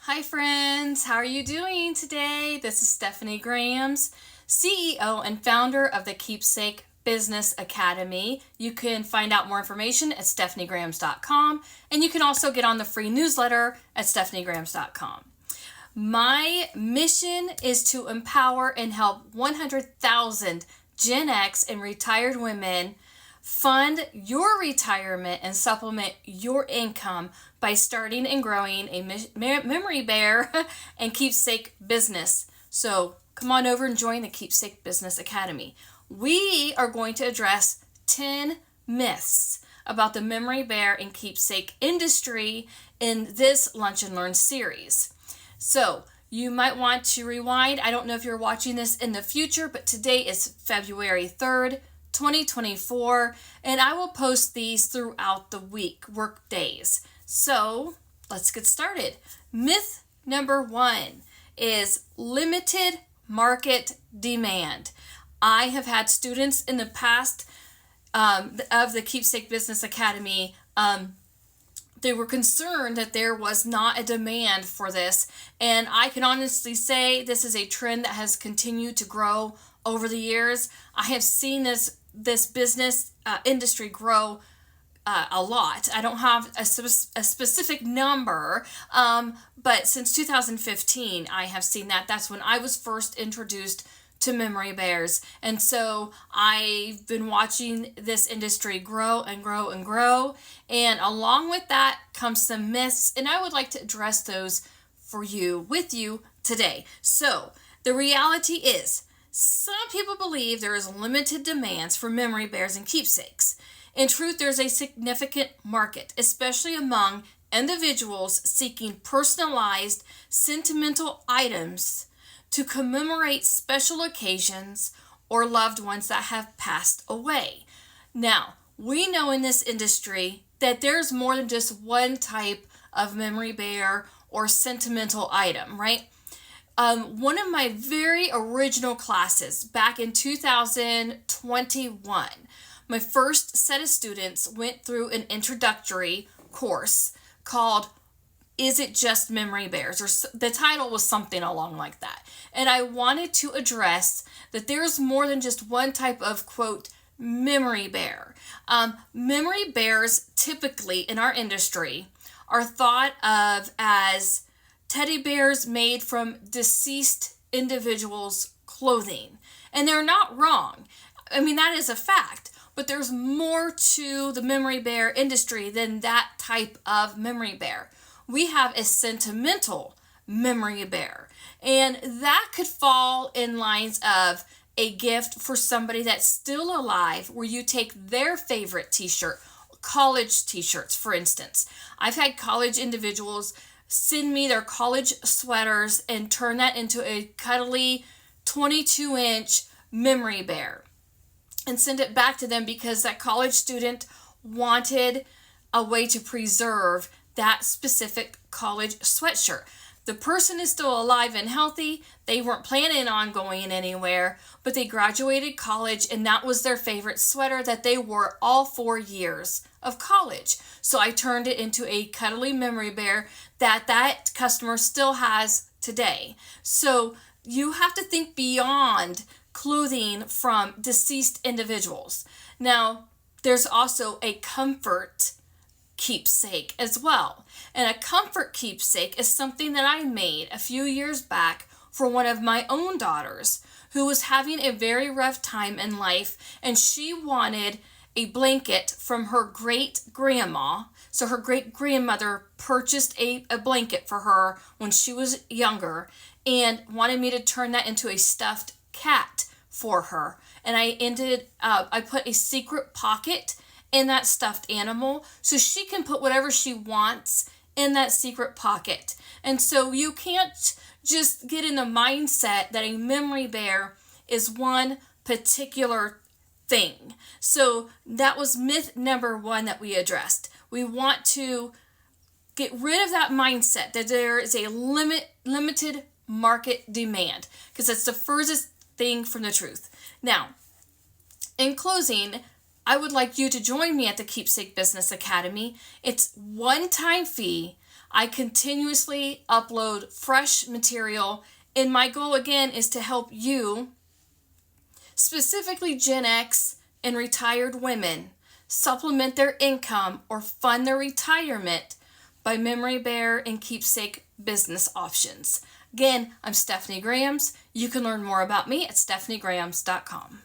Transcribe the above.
Hi friends, how are you doing today? This is StephanieGrams, CEO and founder of the Keepsake Business Academy. You can find out more information at StephanieGrams.com, and you can also get on the free newsletter at StephanieGrams.com. My mission is to empower and help 100,000 Gen X and retired women fund your retirement and supplement your income by starting and growing a Memory Bear and Keepsake business. So come on over and join the Keepsake Business Academy. We are going to address 10 myths about the Memory Bear and Keepsake industry in this Lunch and Learn series. So you might want to rewind. I don't know if you're watching this in the future, but today is February 3rd, 2024, and I will post these throughout the week, work days. So let's get started. Myth number 1 is limited market demand. I have had students in the past of the Keepsake Business Academy. They were concerned that there was not a demand for this, and I can honestly say this is a trend that has continued to grow over the years. I have seen this business industry grow a lot. I don't have a specific number, but since 2015, I have seen that. That's when I was first introduced to memory bears. And so I've been watching this industry grow and grow and grow. And along with that comes some myths, and I would like to address those with you today. So the reality is, some people believe there is limited demands for memory bears and keepsakes. In truth, there's a significant market, especially among individuals seeking personalized, sentimental items to commemorate special occasions or loved ones that have passed away. Now, we know in this industry that there's more than just one type of memory bear or sentimental item, right? One of my very original classes back in 2021, my first set of students went through an introductory course called Is It Just Memory Bears? Or the title was something along like that. And I wanted to address that there's more than just one type of, quote, memory bear. Memory bears typically in our industry are thought of as teddy bears made from deceased individuals' clothing. And they're not wrong. I mean, that is a fact. But there's more to the memory bear industry than that type of memory bear. We have a sentimental memory bear. And that could fall in lines of a gift for somebody that's still alive, where you take their favorite t-shirt, college t-shirts, for instance. I've had college individuals send me their college sweaters and turn that into a cuddly 22-inch memory bear and send it back to them because that college student wanted a way to preserve that specific college sweatshirt. The person is still alive and healthy. They weren't planning on going anywhere, but they graduated college and that was their favorite sweater that they wore all 4 years of college. So I turned it into a cuddly memory bear that customer still has today. So you have to think beyond clothing from deceased individuals. Now, there's also a comfort keepsake as well. And a comfort keepsake is something that I made a few years back for one of my own daughters who was having a very rough time in life, and she wanted a blanket from her great grandma. So her great grandmother purchased a blanket for her when she was younger and wanted me to turn that into a stuffed cat for her. And I put a secret pocket in that stuffed animal so she can put whatever she wants in that secret pocket. And so you can't just get in the mindset that a memory bear is one particular thing. So that was myth number 1 that we addressed. We want to get rid of that mindset that there is a limited market demand, because that's the furthest thing from the truth. Now, in closing, I would like you to join me at the Keepsake Business Academy. It's one-time fee I continuously upload fresh material, and my goal again is to help you, specifically Gen X and retired women, supplement their income or fund their retirement by Memory Bear and Keepsake business options. Again, I'm Stephanie Grams. You can learn more about me at StephanieGrams.com.